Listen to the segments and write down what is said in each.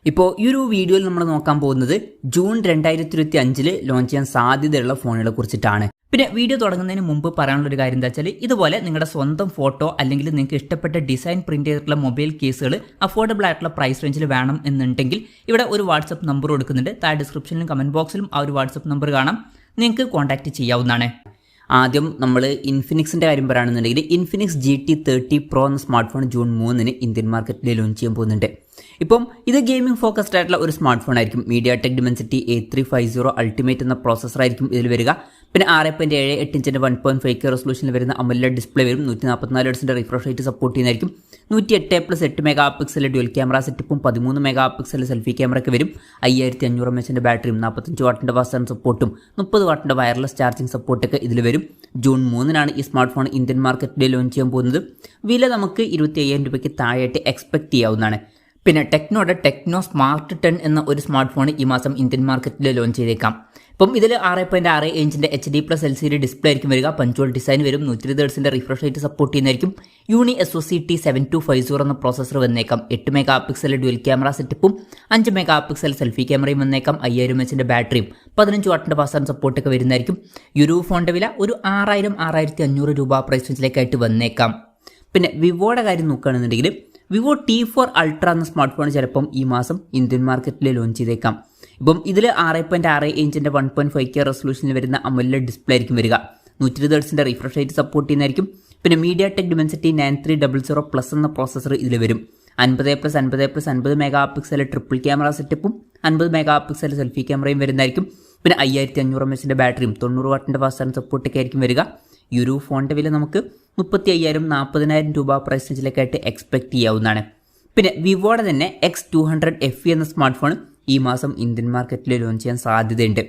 ഇപ്പോൾ ഈ ഒരു വീഡിയോയിൽ നമ്മൾ നോക്കാൻ പോകുന്നത് ജൂൺ 2025 ലോഞ്ച് ചെയ്യാൻ സാധ്യതയുള്ള ഫോണുകളെ കുറിച്ചിട്ടാണ്. പിന്നെ വീഡിയോ തുടങ്ങുന്നതിന് മുമ്പ് പറയാനുള്ള ഒരു കാര്യം എന്താ വെച്ചാൽ, ഇതുപോലെ നിങ്ങളുടെ സ്വന്തം ഫോട്ടോ അല്ലെങ്കിൽ നിങ്ങൾക്ക് ഇഷ്ടപ്പെട്ട ഡിസൈൻ പ്രിന്റ് ചെയ്തിട്ടുള്ള മൊബൈൽ കേസുകൾ അഫോർഡബിൾ ആയിട്ടുള്ള പ്രൈസ് റേഞ്ചിൽ വേണം എന്നുണ്ടെങ്കിൽ ഇവിടെ ഒരു വാട്സപ്പ് നമ്പർ കൊടുക്കുന്നുണ്ട്. താഴെ ഡിസ്ക്രിപ്ഷനിലും കമന്റ് ബോക്സിലും ആ ഒരു വാട്സപ്പ് നമ്പർ കാണാം, നിങ്ങൾക്ക് കോൺടാക്ട് ചെയ്യാവുന്നതാണ്. ആദ്യം നമ്മൾ ഇൻഫിനിക്സിൻ്റെ കാര്യം പറയുകയാണെന്നുണ്ടെങ്കിൽ ഇൻഫിനിക്സ് GT30 Pro എന്ന സ്മാർട്ട് ഫോൺ ജൂൺ 3 ഇന്ത്യൻ മാർക്കറ്റിൽ ലോഞ്ച് ചെയ്യാൻ പോകുന്നുണ്ട്. ഇപ്പം ഇത് ഗെയിമിംഗ് ഫോക്കസ്ഡ് ആയിട്ടുള്ള ഒരു സ്മാർട്ട് ഫോൺ ആയിരിക്കും. MediaTek Dimensity A350 അൾട്ടിമേറ്റ് എന്ന പ്രോസസ്സർ ആയിരിക്കും ഇതിൽ വരിക. പിന്നെ 6.78 ഇഞ്ചിൻ്റെ 1.5K റെസൊല്യൂഷനിൽ വരുന്ന AMOLED ഡിസ്പ്ലേ വരും. 144 ഹെർട്സിൻ്റെ റിഫ്രഷ് റേറ്റ് സപ്പോർട്ട് ചെയ്യുന്നതായിരിക്കും. 108+8 മെഗാ പിക്സൽ ഡ്യുവൽ ക്യാമറ സെറ്റപ്പും 13 മെഗാ പിക്സൽ സെൽഫി ക്യാമറ ഒക്കെ വരും. 5500 mAh ബാറ്ററിയും 45 വാട്ടിൻ്റെ ഫാസ്റ്റ് ചാർജിംഗ് സപ്പോർട്ടും 30 വാട്ടിൻ്റെ വയർലെസ് ചാർജിംഗ് സപ്പോർട്ടൊക്കെ ഇതിൽ വരും. ജൂൺ 3 ഈ സ്മാർട്ട് ഫോൺ ഇന്ത്യൻ മാർക്കറ്റിൽ ലോഞ്ച് ചെയ്യാൻ പോകുന്നത്. വില നമുക്ക് 25,000 രൂപയ്ക്ക് താഴെയായിട്ട് എക്സ്പെക്ട് ചെയ്യാവുന്നതാണ്. പിന്നെ ടെക്നോയുടെ ടെക്നോ സ്മാർട്ട് 10 എന്ന ഒരു സ്മാർട്ട് ഫോൺ ഈ മാസം ഇന്ത്യൻ മാർക്കറ്റിൽ ലോഞ്ച് ചെയ്തേക്കാം. ഇപ്പം ഇതിൽ 6.6 ഇഞ്ചിൻ്റെ HD+LCD ഡിസ്പ്ലേ ആയിരിക്കും വരിക. പഞ്ച്വൽ ഡിസൈൻ വരും. 120 ഹെർട്സിൻ്റെ റിഫ്രഷ് റേറ്റ് സപ്പോർട്ട് ചെയ്യുന്നതായിരിക്കും. യൂണി SoC T7250 എന്ന പ്രോസസ്സർ വന്നേക്കാം. 8 മെഗാ പിക്സൽ ഡ്യുവൽ ക്യാമറ സെറ്റപ്പും 5 മെഗാ പിക്സൽ സെൽഫി ക്യാമറയും വന്നേക്കാം. 5000 mAh ബാറ്ററിയും 15 വാട്ടിൻ്റെ ഫാസ്റ്റ് ചാർജിംഗ് സപ്പോർട്ടൊക്കെ വരുന്നതായിരിക്കും. ഈ ഒരു ഫോണിൻ്റെ വില ഒരു 6,000-6,500 രൂപ പ്രൈസ് റേഞ്ചിലേക്കായിട്ട് വന്നേക്കാം. പിന്നെ വിവോയുടെ കാര്യം നോക്കുകയാണെന്നുണ്ടെങ്കിൽ വിവോ T4 Ultra എന്ന സ്മാർട്ട് ഫോൺ ചിലപ്പം ഈ മാസം ഇന്ത്യൻ മാർക്കറ്റിൽ ലോഞ്ച് ചെയ്തേക്കാം. ഇപ്പം ഇതിൽ 6.6 ഇഞ്ചിൻ്റെ 1.5K റെസൊല്യൂഷനിൽ വരുന്ന AMOLED ഡിസ്പ്ലേ ആയിരിക്കും വരിക. 120 ഹെർട്സിൻ്റെ റിഫ്രഷ് റേറ്റ് സപ്പോർട്ട് ചെയ്യുന്നതായിരിക്കും. പിന്നെ MediaTek Dimensity 9300+ എന്ന പ്രോസസ്സർ ഇതിൽ വരും. 50+50+50 മെഗാ പിക്സൽ ട്രിപ്പിൾ ക്യാമറ സെറ്റപ്പും 50 മെഗാ പിക്സൽ സെൽഫി ക്യാമറയും വരുന്നതായിരിക്കും. പിന്നെ 5500 mAh ബാറ്ററിയും 90 വാട്ടിൻ്റെ ഫാസ്റ്റ് ചാർജിംഗ് സപ്പോർട്ടൊക്കെ ആയിരിക്കും വരിക. ഈ ഒരു ഫോണിൻ്റെ വില നമുക്ക് 35,000-40,000 രൂപ പ്രൈസ് റേഞ്ചിലേക്കായിട്ട് എക്സ്പെക്ട് ചെയ്യാവുന്നതാണ്. പിന്നെ വിവോയുടെ തന്നെ X200 FE എന്ന സ്മാർട്ട് ഫോൺ ഈ മാസം ഇന്ത്യൻ മാർക്കറ്റിൽ ലോഞ്ച് ചെയ്യാൻ സാധ്യതയുണ്ട്.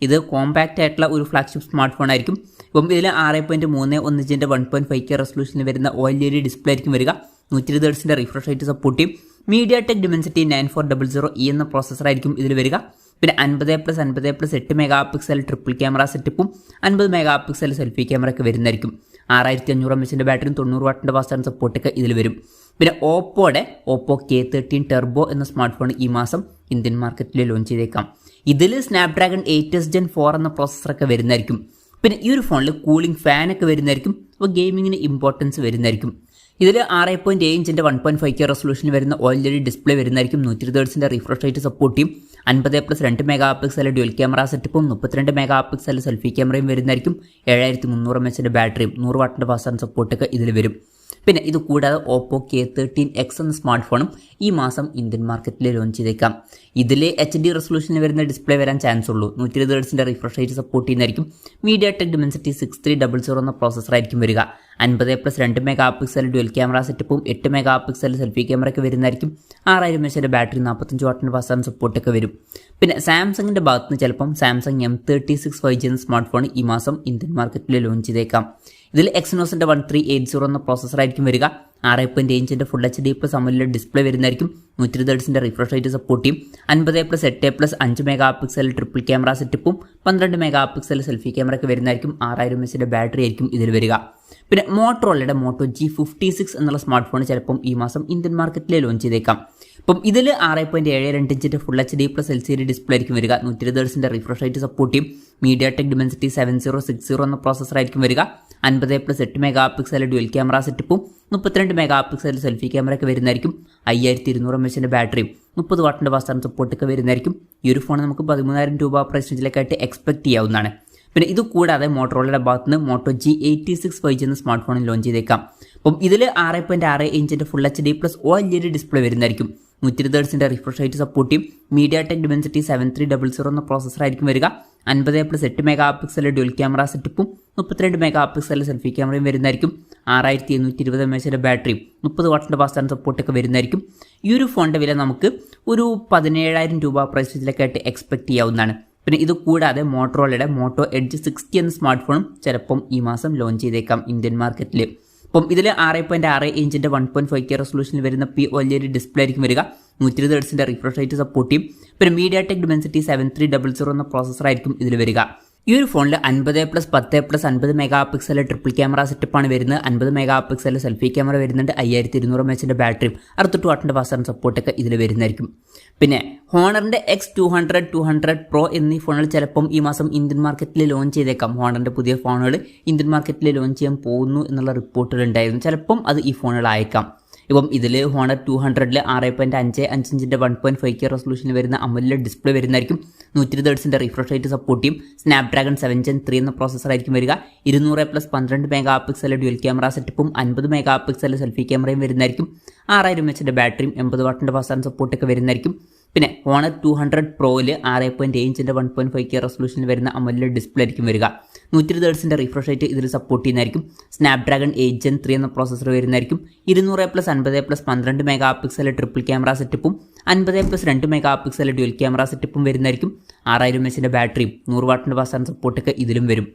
ഇത് കോമ്പാക്റ്റ് ആയിട്ടുള്ള ഒരു ഫ്ലാഗ്ഷിപ്പ് സ്മാർട്ട് ഫോൺ ആയിരിക്കും. ഇപ്പം ഇതിൽ 6.31 ഇഞ്ചിൻ്റെ 1.5K റെസൊല്യൂഷനിൽ വരുന്ന OLED ഡിസ്പ്ലേ ആയിരിക്കും വരിക. 120 ഹെർട്സിൻ്റെ റിഫ്രഷ് റേറ്റ് സപ്പോർട്ട് ചെയ്യും. MediaTek Dimensity 9400E എന്ന പ്രോസസ്സർ ആയിരിക്കും ഇതിൽ വരിക. പിന്നെ 50+50+8 മെഗാ പിക്സൽ ട്രിപ്പിൾ ക്യാമറ സെറ്റപ്പും 50 മെഗാ പിക്സൽ സെൽഫി ക്യാമറ ഒക്കെ വരുന്നതായിരിക്കും. 6500 mAh ബാറ്ററിയും 90 വാട്ടിൻ്റെ ഫാസ്റ്റ് ചാർജിംഗ് സപ്പോർട്ടൊക്കെ ഇതിൽ വരും. പിന്നെ Oppo K13 Turbo എന്ന സ്മാർട്ട് ഫോൺ ഈ മാസം ഇന്ത്യൻ മാർക്കറ്റിൽ ലോഞ്ച് ചെയ്തേക്കാം. ഇതിൽ Snapdragon 8s Gen 4 എന്ന പ്രോസസ്സറൊക്കെ വരുന്നതായിരിക്കും. പിന്നെ ഈ ഒരു ഫോണിൽ കൂളിംഗ് ഫാനൊക്കെ വരുന്നതായിരിക്കും. അപ്പോൾ ഗെയിമിങ്ങിന് ഇമ്പോർട്ടൻസ് വരുന്നതായിരിക്കും. ഇതിൽ 6.7 ഇഞ്ചിൻ്റെ 1.5K റെസൊല്യൂഷനിൽ വരുന്ന OLED ഡിസ്പ്ലേ വരുന്നതായിരിക്കും. 120 ഹെർട്സിൻ്റെ റിഫ്രഷ് റേറ്റ് സപ്പോർട്ട് ചെയ്യും. 50+2 മെഗാ പിക്സൽ ഡ്യുവൽ ക്യാമറ സെറ്റപ്പും 32 മെഗാ പിക്സൽ സെൽഫി ക്യാമറയും വരുന്നതായിരിക്കും. 7300 mAh ബാറ്ററിയും 100 വാട്ടിൻ്റെ ഫാസ്റ്റ് ചാർജിംഗ് സപ്പോർട്ടൊക്കെ ഇതിൽ വരും. പിന്നെ ഇത് കൂടാതെ Oppo K13X എന്ന സ്മാർട്ട് ഫോണും ഈ മാസം ഇന്ത്യൻ മാർക്കറ്റിൽ ലോഞ്ച് ചെയ്തേക്കാം. ഇതിൽ HD റെസൊല്യൂഷനിൽ വരുന്ന ഡിസ്പ്ലേ വരാൻ ചാൻസ് ഉള്ളൂ. 120 ഹെർട്സിൻ്റെ റിഫ്രഷ് റേറ്റ് സപ്പോർട്ട് ചെയ്യുന്നതായിരിക്കും. MediaTek Dimensity 6300 എന്ന പ്രോസസ്സർ ആയിരിക്കും വരിക. 50+2 മെഗാ പിക്സൽ ഡ്യുവൽ ക്യാമറ സെറ്റപ്പും 8 മെഗാ പിക്സൽ സെൽഫി ക്യാമറ ഒക്കെ വരുന്നതായിരിക്കും. 6000 mAh ബാറ്ററി 45 വാട്ടിൻ്റെ ഫാസ്റ്റ് ചാർജിംഗ് സപ്പോർട്ടൊക്കെ വരും. പിന്നെ സാംസങ്ങിൻ്റെ ഭാഗത്ത് നിന്ന് ചിലപ്പം സാംസങ് M36 5G എന്ന സ്മാർട്ട് ഫോൺ ഈ മാസം ഇന്ത്യൻ മാർക്കറ്റിൽ ലോഞ്ച് ചെയ്തേക്കാം. ഇതിൽ Exynosൻ്റെ 1380 എന്ന പ്രോസസ്സർ ആയിരിക്കും വരിക. 6.7 ഇഞ്ചിൻ്റെ ഫുൾ HD+ AMOLED ഡിസ്പ്ലേ വരുന്നതായിരിക്കും. 120 ഹെർട്സിൻ്റെ റിഫ്രഷ് റേറ്റ് സപ്പോർട്ട് ചെയ്യും. 50+8+5 മെഗാ പിക്സൽ ട്രിപ്പിൾ ക്യാമറ സെറ്റപ്പും 12 മെഗാ പിക്സൽ സെൽഫി ക്യാമറ ഒക്കെ വരുന്നതായിരിക്കും. 6000 mAh ബാറ്ററി ആയിരിക്കും ഇതിൽ വരിക. പിന്നെ മോട്ടോറോളയുടെ Moto G56 എന്നുള്ള സ്മാർട്ട് ഫോൺ ചിലപ്പം ഈ മാസം ഇന്ത്യൻ മാർക്കറ്റിൽ ലോഞ്ച് ചെയ്തേക്കാം. അപ്പം ഇതിൽ 6.72 ഇഞ്ചിൻ്റെ ഫുൾ HD+LCD ഡിസ്പ്ലേ ആയിരിക്കും വരിക. 120 ഹെർട്സിൻ്റെ റിഫ്രഷ് റേറ്റ് സപ്പോർട്ട് ചെയ്യും. MediaTek Dimensity 7060 എന്ന പ്രോസസ്സർ ആയിരിക്കും വരിക. 50+8 മെഗാ പിക്സൽ ഡ്യുവൽ ക്യാമറ സെറ്റപ്പും 32 മെഗാ പിക്സൽ സെൽഫി ക്യാമറ ഒക്കെ വരുന്നതായിരിക്കും. 5200 mAh ബാറ്ററിയും 30 വാട്ടിൻ്റെ ഫാസ്റ്റ് ചാർജിംഗ് സപ്പോർട്ടൊക്കെ വരുന്നതായിരിക്കും. ഈ ഒരു ഫോൺ നമുക്ക് 13,000 രൂപ പ്രൈസ് റേഞ്ചിലേക്കായിട്ട് എക്സ്പെക്ട് ചെയ്യാവുന്നതാണ്. പിന്നെ ഇത് കൂടാതെ മോട്ടോറോളയുടെ ഭാഗത്ത് നിന്ന് Moto G86 5G എന്ന സ്മാർട്ട് ഫോണിൽ ലോഞ്ച് ചെയ്തേക്കാം. അപ്പം ഇതിൽ 6.6 ഇഞ്ചിൻ്റെ ഫുൾ HD+ OLED ഡിസ്പ്ലേ വരുന്നതായിരിക്കും. 120 ഹെർട്സിൻ്റെ റിഫ്രഷ് റേറ്റ് സപ്പോർട്ട് ചെയ്യും. MediaTek Dimensity 7300 എന്ന പ്രോസസ്സർ ആയിരിക്കും വരിക. 50+8 മെഗാ പിക്സൽ ഡ്യുവൽ ക്യാമറ സെറ്റപ്പും 32 മെഗാ പിക്സൽ സെൽഫി ക്യാമറയും വരുന്നതായിരിക്കും. 6820 mAh ബാറ്ററിയും 30 വാട്ടിൻ്റെ ഫാസ്റ്റ് ചാർജിംഗ് സപ്പോർട്ടൊക്കെ വരുന്നതായിരിക്കും. ഈ ഒരു ഫോണിൻ്റെ വില നമുക്ക് ഒരു 17,000 രൂപ പ്രൈസ് റേഞ്ചിലേക്കായിട്ട് എക്സ്പെക്ട് ചെയ്യാവുന്നതാണ്. പിന്നെ ഇത് കൂടാതെ മോട്ടോറോളയുടെ Moto Edge 60 എന്ന സ്മാർട്ട് ഫോണും ചിലപ്പം ഈ മാസം ലോഞ്ച് ചെയ്തേക്കാം ഇന്ത്യൻ മാർക്കറ്റിൽ. അപ്പം ഇതിൽ 6.6 ഇഞ്ചിൻ്റെ 1.5K റെസൊല്യൂഷനിൽ വരുന്ന OLED ഡിസ്പ്ലേ ആയിരിക്കും വരിക. 120 ഹെർട്സിൻ്റെ റിഫ്രഷ് റേറ്റ് സപ്പോർട്ട് ചെയ്യും. പിന്നെ MediaTek Dimensity 7300 എന്ന പ്രോസസ്സർ ആയിരിക്കും ഇതിൽ വരിക. ഈ ഒരു ഫോണിൽ 50+10+50 മെഗാ പിക്സൽ ട്രിപ്പിൾ ക്യാമറ സെറ്റപ്പാണ് വരുന്നത്. 50 മെഗാ പിക്സൽ സെൽഫി ക്യാമറ വരുന്നുണ്ട്. 5200 mAh ബാറ്ററിയും 68 വാട്ടിൻ്റെ ഫാസ്റ്റ് ചാർജിംഗ് സപ്പോർട്ടൊക്കെ ഇതിൽ വരുന്നതായിരിക്കും. പിന്നെ ഹോണറിൻ്റെ X200, 200 Pro എന്നീ ഫോണുകൾ ചിലപ്പം ഈ മാസം ഇന്ത്യൻ മാർക്കറ്റിൽ ലോഞ്ച് ചെയ്തേക്കാം. ഹോണറിൻ്റെ പുതിയ ഫോണുകൾ ഇന്ത്യൻ മാർക്കറ്റിൽ ലോഞ്ച് ചെയ്യാൻ പോകുന്നു എന്നുള്ള റിപ്പോർട്ടുകൾ ഉണ്ടായിരുന്നു. ചിലപ്പം അത് ഈ ഫോണുകളായേക്കാം. ഇപ്പം ഇതിൽ ഹോണർ 200 6.55 ഇഞ്ചിൻ്റെ 1.5K റെസൊല്യൂഷനിൽ വരുന്ന അമോലെഡ് ഡിസ്പ്ലേ വരുന്നതായിരിക്കും. 120 Hz റിഫ്രഷ് റേറ്റ് സപ്പോർട്ട് ചെയ്യും. സ്നാപ്ഡ്രാഗൺ 7 Gen 3 എന്ന പ്രോസസ്സറായിരിക്കും വരിക. 200+12 മെഗാ പിക്സൽ ഡ്യുവൽ ക്യാമറ സെറ്റപ്പും 50 മെഗാ പിക്സൽ സെൽഫി ക്യാമറയും വരുന്നതായിരിക്കും. 6000 mAh ബാറ്ററിയും 80 വാട്ടിൻ്റെ ഫാസ്റ്റ് ചാർജിംഗ് സപ്പോർട്ടൊക്കെ വരുന്നതായിരിക്കും. പിന്നെ ഹോണർ 200 Proയിൽ 6.7 ഇഞ്ചിൻ്റെ 1.5K റെസൊല്യൂഷനിൽ വരുന്ന അമോലെഡ് ഡിസ്പ്ലേ ആയിരിക്കും വരിക. 120 Hz റിഫ്രഷ് റേറ്റ് ഇതിൽ സപ്പോർട്ട് ചെയ്യുന്നതായിരിക്കും. സ്നാപ്ഡ്രാഗൺ 8 Gen 3 എന്ന പ്രോസസ്സർ വരുന്നതായിരിക്കും. 200+50+12 മെഗാ പിക്സൽ ട്രിപ്പിൾ ക്യാമറ സെറ്റപ്പും 50+2 മെഗാ പിക്സൽ ഡ്യുവൽ ക്യാമറ സെറ്റപ്പും വരുന്നതായിരിക്കും. 6000 mAh ബാറ്ററിയും 100 വാട്ടിൻ്റെ ഫാസ്റ്റ് ചാർജിംഗ് സപ്പോർട്ടൊക്കെ ഇതിലും വരും.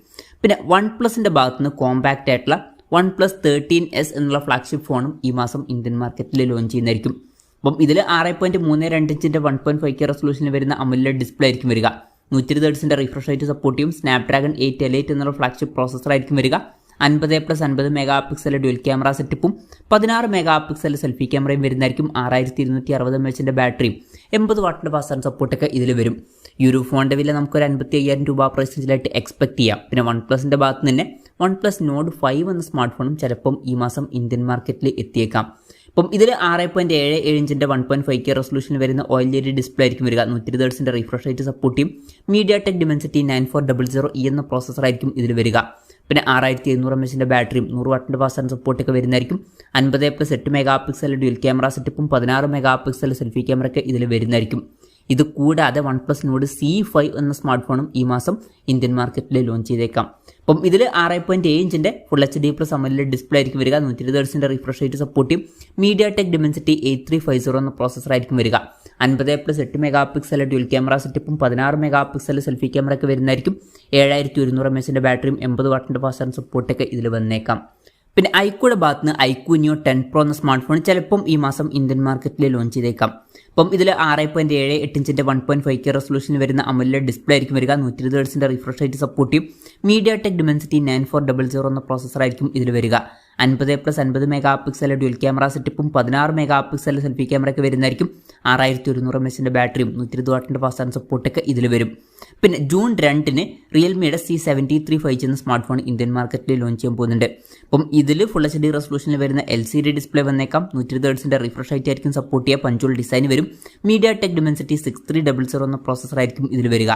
പിന്നെ OnePlusൻ്റെ ഭാഗത്ത് നിന്ന് കോമ്പാക്റ്റ് ആയിട്ടുള്ള OnePlus 13S എന്നുള്ള ഫ്ലാഗ്ഷിപ്പ് ഫോണും ഈ മാസം ഇന്ത്യൻ മാർക്കറ്റിൽ ലോഞ്ച് ചെയ്യുന്നതായിരിക്കും. അപ്പം ഇതിൽ 6.32 ഇഞ്ചിൻ്റെ 1.5K റെസൊല്യൂഷനിൽ വരുന്ന അമോലെഡ് ഡിസ്പ്ലേ ആയിരിക്കും വരിക. 120 Hz റിഫ്രഷ് റേറ്റ് സപ്പോർട്ട് ചെയ്യും. സ്നാപ്ഡ്രാഗൺ 8L8 എന്നുള്ള ഫ്ലാഗ്ഷിപ്പ് പ്രോസസ്സറായിരിക്കും വരിക. 50+50 മെഗാ പിക്സൽ ഡ്യുവൽ ക്യാമറ സെറ്റപ്പും 16 മെഗാ പിക്സൽ സെൽഫി ക്യാമറയും വരുന്നതായിരിക്കും. 6260 mAh ബാറ്ററിയും 80 വാട്ടിൻ്റെ ഫാസ്റ്റ് ചാർജിംഗ് സപ്പോർട്ടൊക്കെ ഇതിൽ വരും. ഈ ഒരു ഫോണിൻ്റെ വില നമുക്കൊരു 55,000 രൂപ പ്രൈസ് റേഞ്ചിലായിട്ട് എക്സ്പെക്ട് ചെയ്യാം. പിന്നെ OnePlusൻ്റെ ഭാഗത്ത് നിന്ന് OnePlus Nord 5 എന്ന സ്മാർട്ട് ഫോണും ചിലപ്പം ഈ മാസം ഇന്ത്യൻ മാർക്കറ്റിൽ എത്തിയേക്കാം. അപ്പം ഇതിൽ 6.77 ഇഞ്ചിൻ്റെ 1.5K റെസൊല്യൂഷനിൽ വരുന്ന OLED ഡിസ്പ്ലേ ആയിരിക്കും വരിക. 120 Hz റിഫ്രഷ് റേറ്റ് സപ്പോർട്ട് ചെയ്യും. MediaTek Dimensity 9400E എന്ന പ്രോസസ്സറായിരിക്കും ഇതിൽ വരിക. പിന്നെ 6700 mAh ബാറ്ററിയും 100 വാട്ടിൻ്റെ ഫാസ്റ്റ് ചാർജിംഗ് സപ്പോർട്ടൊക്കെ വരുന്നതായിരിക്കും. 50+8 മെഗാ പിക്സൽ ഡ്യുവൽ ക്യാമറ സെറ്റപ്പും 16 മെഗാ പിക്സൽ സെൽഫി ക്യാമറയൊക്കെ ഇതിൽ വരുന്നതായിരിക്കും. ഇത് കൂടാതെ OnePlus Nord C5 എന്ന സ്മാർട്ട് ഫോണും ഈ മാസം ഇന്ത്യൻ മാർക്കറ്റിൽ ലോഞ്ച് ചെയ്തേക്കാം. അപ്പം ഇതിൽ 6.7 ഇഞ്ചിൻ്റെ ഫുൾ HD+ അമോലെഡ് ഡിസ്പ്ലേ ആയിരിക്കും വരിക. 120 Hz റിഫ്രഷ് റേറ്റ് സപ്പോർട്ട് ചെയ്യും. MediaTek Dimensity 8350 എന്ന പ്രോസസ്സറായിരിക്കും വരിക. 50+8 മെഗാ പിക്സൽ ഡ്യുവൽ ക്യാമറ സെറ്റപ്പും 16 മെഗാ പിക്സൽ സെൽഫി ക്യാമറയൊക്കെ വരുന്നതായിരിക്കും. 7100 mAh ബാറ്ററിയും 80 വാട്ടിൻ്റെ ഫാസ്റ്റ് ചാർജിംഗ് സപ്പോർട്ടൊക്കെ ഇതിൽ വന്നേക്കാം. പിന്നെ ഐക്യൂയുടെ ഭാഗത്ത് നിന്ന് iQOO Neo 10 Pro എന്ന സ്മാർട്ട് ഫോൺ ചിലപ്പം ഈ മാസം ഇന്ത്യൻ മാർക്കറ്റിൽ ലോഞ്ച് ചെയ്തേക്കാം. അപ്പം ഇതിൽ 6.78 ഇഞ്ചിൻ്റെ 1.5K റെസൊല്യൂഷനിൽ വരുന്ന അമോലെഡ് ഡിസ്പ്ലേ ആയിരിക്കും വരിക. 120 Hz റിഫ്രഷ് റേറ്റ് സപ്പോർട്ട് ചെയ്യും. MediaTek Dimensity 9400 എന്ന പ്രോസസ്സറായിരിക്കും ഇതിൽ വരിക. 50+50 മെഗാ പിക്സൽ ഡ്യുവൽ ക്യാമറ സെറ്റപ്പും 16 മെഗാ പിക്സൽ സെൽഫി ക്യാമറയൊക്കെ വരുന്നതായിരിക്കും. 6100 mAh ബാറ്ററിയും 120 വാട്ടിൻ്റെ ഫാസ്റ്റ് ചാർജിംഗ് സപ്പോർട്ടൊക്കെ ഇതിൽ വരും. പിന്നെ ജൂൺ 2 റിയൽമിയുടെ C73 5G എന്ന സ്മാർട്ട് ഫോൺ ഇന്ത്യൻ മാർക്കറ്റിൽ ലോഞ്ച് ചെയ്യാൻ പോകുന്നുണ്ട്. അപ്പം ഇതിൽ ഫുൾ HD റെസൊല്യൂഷനിൽ വരുന്ന LCD ഡിസ്പ്ലേ വന്നേക്കാം. 120 Hz റിഫ്രഷ് റേറ്റ് ആയിരിക്കും സപ്പോർട്ട് ചെയ്യുക. പഞ്ചോൾ ഡിസൈൻ വരും. MediaTek Dimensity 6300 എന്ന പ്രോസസ്സറായിരിക്കും ഇതിൽ വരിക.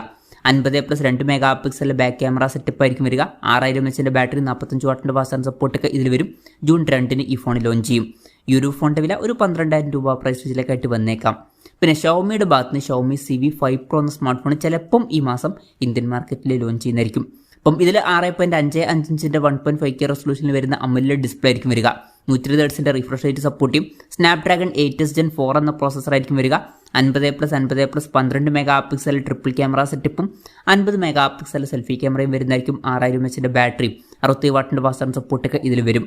50+2 mega pixel back camera setup ആയിരിക്കും വരിക. 6000 mAh ബാറ്ററി 45 വാട്ടിൻ്റെ ഫാസ്റ്റ് ചാർജിംഗ് സപ്പോർട്ടൊക്കെ ഇതിൽ വരും. ജൂൺ 2 ഈ ഫോൺ ലോഞ്ച് ചെയ്യും. ഈ ഒരു ഫോണിൻ്റെ വില ഒരു 12,000 രൂപ പ്രൈസ് റേഞ്ചിലേക്കായിട്ട് വന്നേക്കാം. പിന്നെ ഷവോമിയുടെ ഭാഗത്ത് നിന്ന് Xiaomi CV5 Pro എന്ന സ്മാർട്ട് ഫോൺ ചിലപ്പം ഈ മാസം ഇന്ത്യൻ മാർക്കറ്റിൽ ലോഞ്ച് ചെയ്യുന്നതായിരിക്കും. അപ്പം ഇതിൽ 6.55 ഇഞ്ചിൻ്റെ 1.5K റെസൊല്യൂഷനിൽ വരുന്ന അമോലെഡ് ഡിസ്പ്ലേ ആയിരിക്കും വരിക. 120 Hz റിഫ്രഷ് റേറ്റ് സപ്പോർട്ട് ചെയ്യും. സ്നാപ്ഡ്രാഗൺ 8S Gen 4 എന്ന പ്രോസസ്സറായിരിക്കും വരിക. 50+50+12 മെഗാ പിക്സൽ ട്രിപ്പിൾ ക്യാമറ സെറ്റപ്പും 50 മെഗാ പിക്സൽ സെൽഫി ക്യാമറയും വരുന്നതായിരിക്കും. 6000 mAh ബാറ്ററിയും 60 വാട്ടിൻ്റെ ഫാസ്റ്റ് ചാർജിംഗ് സപ്പോർട്ടൊക്കെ ഇതിൽ വരും.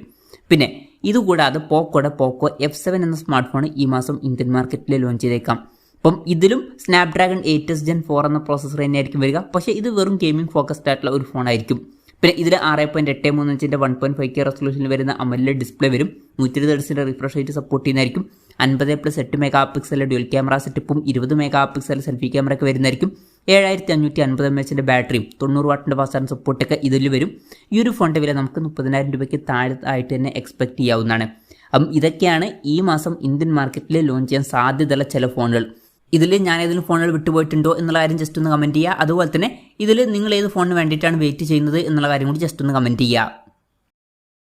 പിന്നെ ഇതുകൂടാതെ പോക്കോയുടെ പോക്കോ F7 എന്ന സ്മാർട്ട് ഫോൺ ഈ മാസം ഇന്ത്യൻ മാർക്കറ്റിൽ ലോഞ്ച് ചെയ്തേക്കാം. അപ്പം ഇതിലും സ്നാപ്ഡ്രാഗൺ 8S Gen 4 എന്ന പ്രോസസ്സർ തന്നെയായിരിക്കും വരിക. പക്ഷേ ഇത് വെറും ഗെയിമിംഗ് ഫോക്കസ്ഡ് ആയിട്ടുള്ള ഒരു ഫോണായിരിക്കും. പിന്നെ ഇതിൽ 6.83 ഇഞ്ചിൻ്റെ 1.5K റെസൊല്യൂഷനിൽ വരുന്ന അമോലെഡ് ഡിസ്പ്ലേ വരും. 120 Hz റിഫ്രഷ് റേറ്റ് സപ്പോർട്ട് ചെയ്യുന്നതായിരിക്കും. 50+8 മെഗാ പിക്സൽ ഡ്യുവൽ ക്യാമറ സെറ്റപ്പും 20 മെഗാ പിക്സൽ സെൽഫി ക്യാമറയൊക്കെ വരുന്നതായിരിക്കും. 7550 mAh ബാറ്ററിയും 90 വാട്ടിൻ്റെ ഫാസ്റ്റ് ചാർജിംഗ് സപ്പോർട്ടൊക്കെ ഇതിൽ വരും. ഈ ഒരു ഫോണിൻ്റെ വില നമുക്ക് 30,000 രൂപയ്ക്ക് താഴെ ആയിട്ട് തന്നെ എക്സ്പെക്ട് ചെയ്യാവുന്നതാണ്. അപ്പം ഇതൊക്കെയാണ് ഈ മാസം ഇന്ത്യൻ മാർക്കറ്റിൽ ലോഞ്ച് ചെയ്യാൻ സാധ്യതയുള്ള ചില ഫോണുകൾ. ഇതിൽ ഞാൻ ഏതെങ്കിലും ഫോണുകൾ വിട്ടുപോയിട്ടുണ്ടോ എന്നുള്ള കാര്യം ജസ്റ്റ് ഒന്ന് കമൻറ്റ് ചെയ്യുക. അതുപോലെ തന്നെ ഇതിൽ നിങ്ങൾ ഏത് ഫോണിന് വേണ്ടിയിട്ടാണ് വെയിറ്റ് ചെയ്യുന്നത് എന്നുള്ള കാര്യം കൂടി ജസ്റ്റ് ഒന്ന് കമൻറ്റ് ചെയ്യുക.